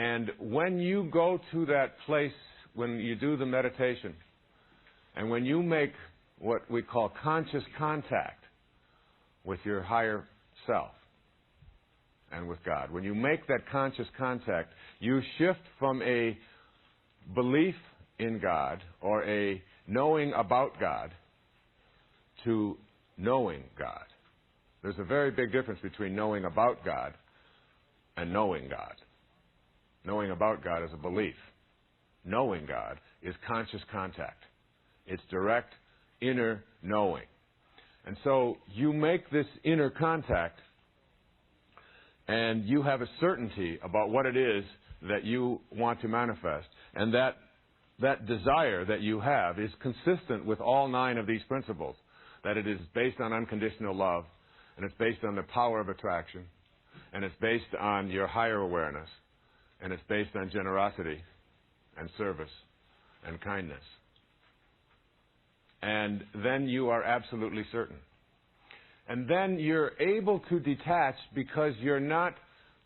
And when you go to that place, when you do the meditation, and when you make what we call conscious contact with your higher self and with God, when you make that conscious contact, you shift from a belief in God or a knowing about God to knowing God. There's a very big difference between knowing about God and knowing God. Knowing about God is a belief. Knowing God is conscious contact. It's direct inner knowing. And so you make this inner contact and you have a certainty about what it is that you want to manifest. And that desire that you have is consistent with all 9 of these principles. That it is based on unconditional love, and it's based on the power of attraction, and it's based on your higher awareness, and it's based on generosity and service and kindness. And then you are absolutely certain. And then you're able to detach because you're not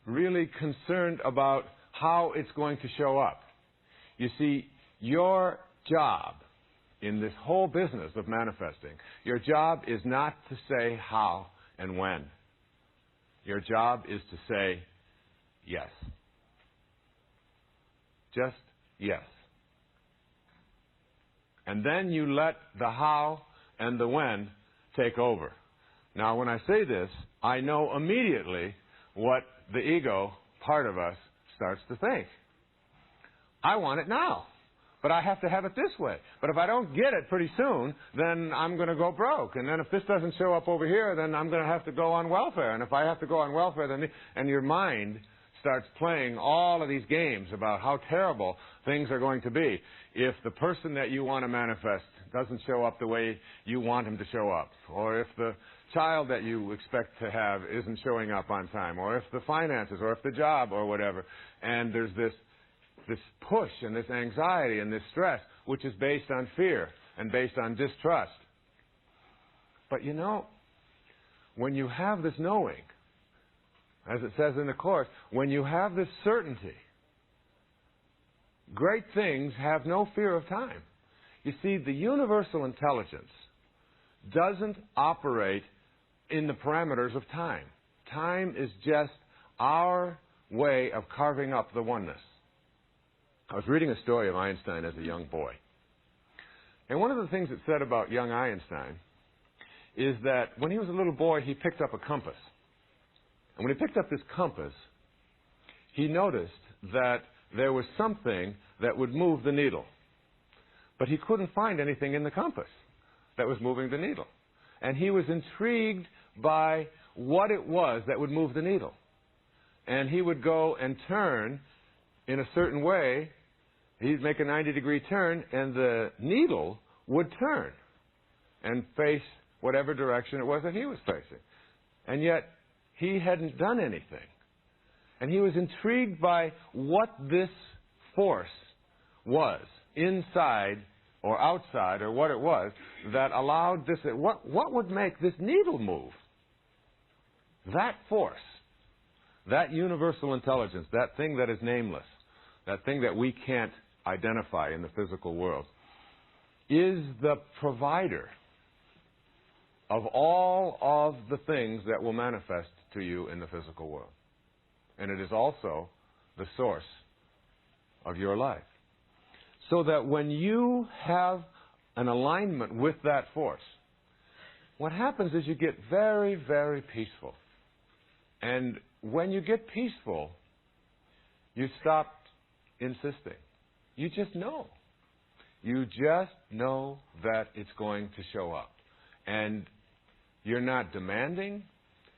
really concerned about how it's going to show up. You see, your job in this whole business of manifesting, your job is not to say how and when. Your job is to say yes. Just yes. And then you let the how and the when take over. Now, when I say this, I know immediately what the ego part of us starts to think. I want it now, but I have to have it this way. But if I don't get it pretty soon, then I'm going to go broke. And then if this doesn't show up over here, then I'm going to have to go on welfare. And if I have to go on welfare, then and your mind starts playing all of these games about how terrible things are going to be if the person that you want to manifest doesn't show up the way you want him to show up, or if the child that you expect to have isn't showing up on time, or if the finances, or if the job, or whatever. And there's this push and this anxiety and this stress, which is based on fear and based on distrust. But you know, when you have this knowing, as it says in the Course, when you have this certainty, great things have no fear of time. You see, the universal intelligence doesn't operate in the parameters of time. Time is just our way of carving up the oneness. I was reading a story of Einstein as a young boy. And one of the things it said about young Einstein is that when he was a little boy, he picked up a compass. And when he picked up this compass, he noticed that there was something that would move the needle. But he couldn't find anything in the compass that was moving the needle. And he was intrigued by what it was that would move the needle. And he would go and turn in a certain way. He'd make a 90-degree turn, and the needle would turn and face whatever direction it was that he was facing. And yet, he hadn't done anything. And he was intrigued by what this force was, inside or outside, or what it was, that allowed this. What would make this needle move? That force, that universal intelligence, that thing that is nameless, that thing that we can't identify in the physical world, is the provider of all of the things that will manifest to you in the physical world. And it is also the source of your life. So that when you have an alignment with that force, what happens is you get very, very peaceful. And when you get peaceful, you stop insisting. You just know. You just know that it's going to show up. And you're not demanding.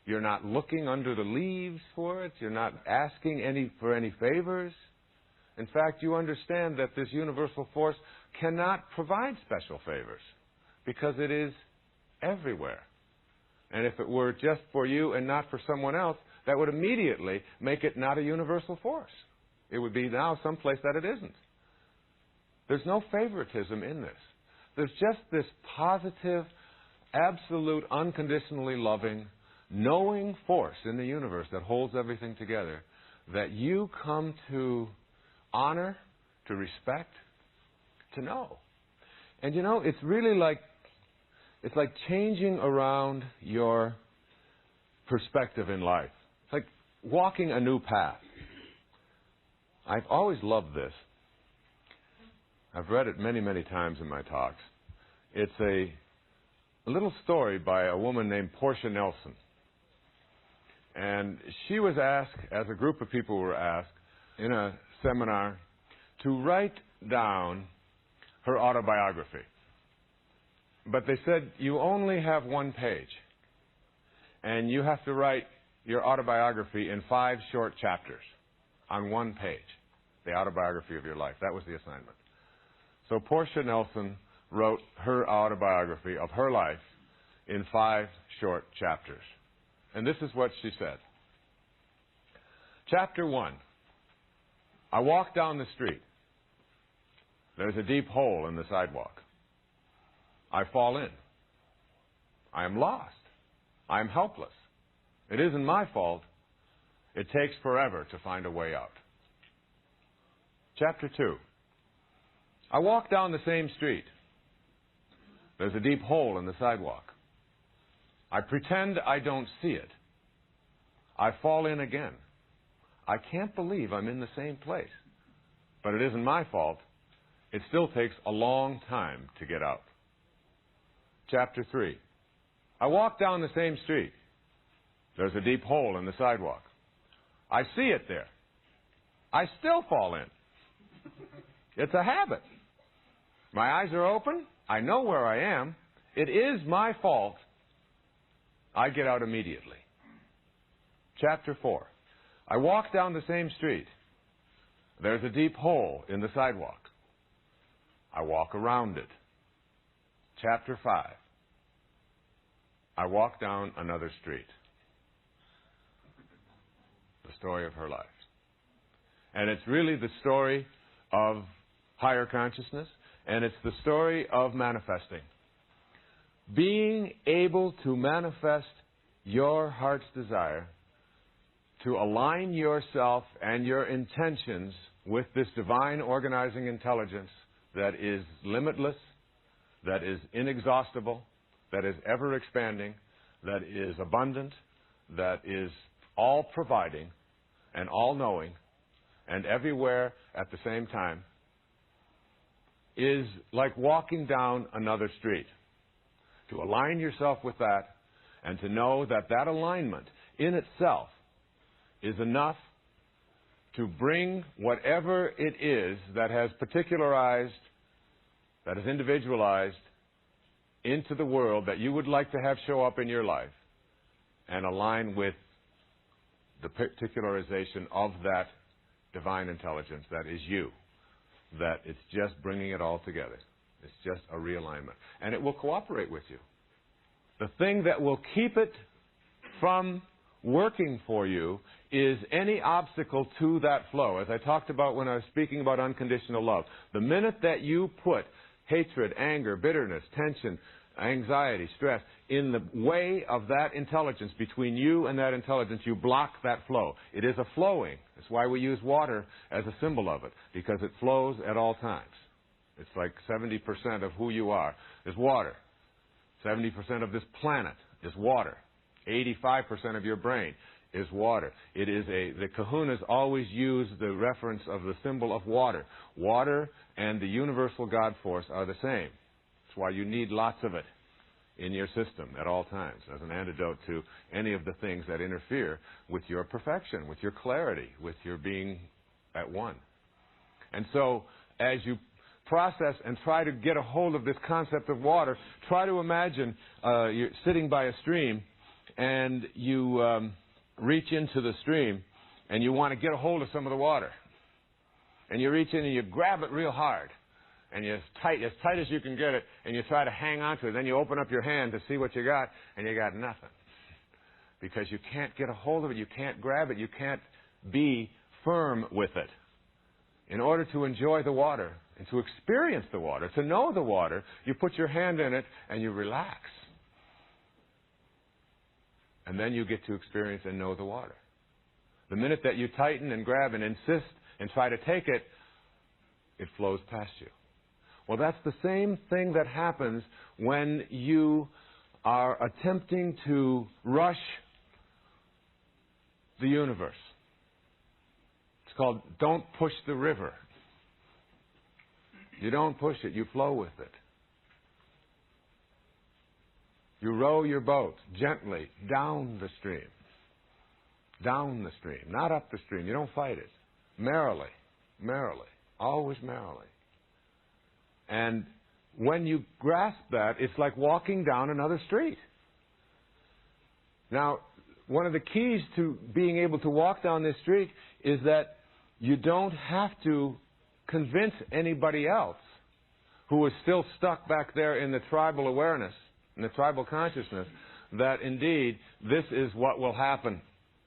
You're not looking under the leaves for it. You're not asking for any favors. In fact, you understand that this universal force cannot provide special favors because it is everywhere. And if it were just for you and not for someone else, that would immediately make it not a universal force. It would be now someplace that it isn't. There's no favoritism in this. There's just this positive, absolute, unconditionally loving, knowing force in the universe that holds everything together that you come to honor, to respect, to know. And you know, it's really like, it's like changing around your perspective in life. It's like walking a new path. I've always loved this. I've read it many, many times in my talks. It's a little story by a woman named Portia Nelson. And she was asked, as a group of people were asked, in a seminar, to write down her autobiography. But they said, you only have one page. And you have to write your autobiography in 5 short chapters on one page. The autobiography of your life. That was the assignment. So Portia Nelson wrote her autobiography of her life in 5 short chapters. And this is what she said. Chapter 1. I walk down the street. There's a deep hole in the sidewalk. I fall in. I am lost. I am helpless. It isn't my fault. It takes forever to find a way out. Chapter 2. I walk down the same street. There's a deep hole in the sidewalk. I pretend I don't see it. I fall in again. I can't believe I'm in the same place. But it isn't my fault. It still takes a long time to get out. Chapter 3. I walk down the same street. There's a deep hole in the sidewalk. I see it there. I still fall in. It's a habit. My eyes are open. I know where I am. It is my fault. I get out immediately. Chapter 4. I walk down the same street. There's a deep hole in the sidewalk. I walk around it. Chapter 5. I walk down another street. The story of her life. And it's really the story of higher consciousness, and it's the story of manifesting. Being able to manifest your heart's desire, to align yourself and your intentions with this divine organizing intelligence that is limitless, that is inexhaustible, that is ever expanding, that is abundant, that is all providing and all knowing and everywhere at the same time, is like walking down another street. To align yourself with that and to know that that alignment in itself is enough to bring whatever it is that has particularized, that is individualized into the world that you would like to have show up in your life and align with the particularization of that divine intelligence that is you. That it's just bringing it all together. It's just a realignment. And it will cooperate with you. The thing that will keep it from working for you is any obstacle to that flow. As I talked about when I was speaking about unconditional love. The minute that you put hatred, anger, bitterness, tension, anxiety, stress in the way of that intelligence, between you and that intelligence, you block that flow. It is a flowing. That's why we use water as a symbol of it, because it flows at all times. It's like 70% of who you are is water. 70% of this planet is water. 85% of your brain is water. It is the kahunas always use the reference of the symbol of water. Water and the universal God force are the same. That's why you need lots of it in your system at all times as an antidote to any of the things that interfere with your perfection, with your clarity, with your being at one. And so as you process and try to get a hold of this concept of water, try to imagine you're sitting by a stream and you reach into the stream and you want to get a hold of some of the water. And you reach in and you grab it real hard. And you're as tight as you can get it, and you try to hang on to it. Then you open up your hand to see what you got, and you got nothing. Because you can't get a hold of it, you can't grab it, you can't be firm with it. In order to enjoy the water, and to experience the water, to know the water, you put your hand in it, and you relax. And then you get to experience and know the water. The minute that you tighten and grab and insist and try to take it, it flows past you. Well, that's the same thing that happens when you are attempting to rush the universe. It's called don't push the river. You don't push it, you flow with it. You row your boat gently down the stream. Down the stream, not up the stream. You don't fight it. Merrily, merrily, always merrily. And when you grasp that, it's like walking down another street. Now, one of the keys to being able to walk down this street is that you don't have to convince anybody else who is still stuck back there in the tribal awareness, in the tribal consciousness, that indeed this is what will happen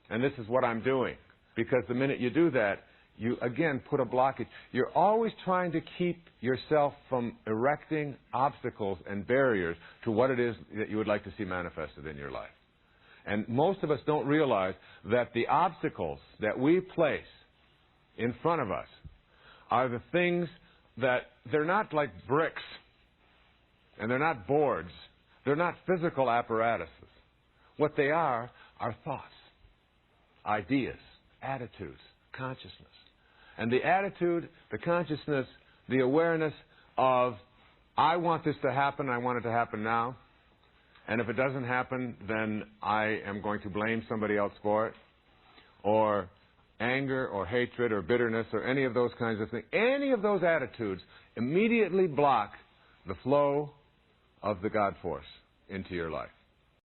and this is what I'm doing. Because the minute you do that, you again put a blockage. You're always trying to keep yourself from erecting obstacles and barriers to what it is that you would like to see manifested in your life. And most of us don't realize that the obstacles that we place in front of us are the things that they're not like bricks and they're not boards. They're not physical apparatuses. What they are thoughts, ideas, attitudes, consciousness. And the attitude, the consciousness, the awareness of, I want this to happen, I want it to happen now. And if it doesn't happen, then I am going to blame somebody else for it. Or anger or hatred or bitterness or any of those kinds of things. Any of those attitudes immediately block the flow of the God force into your life.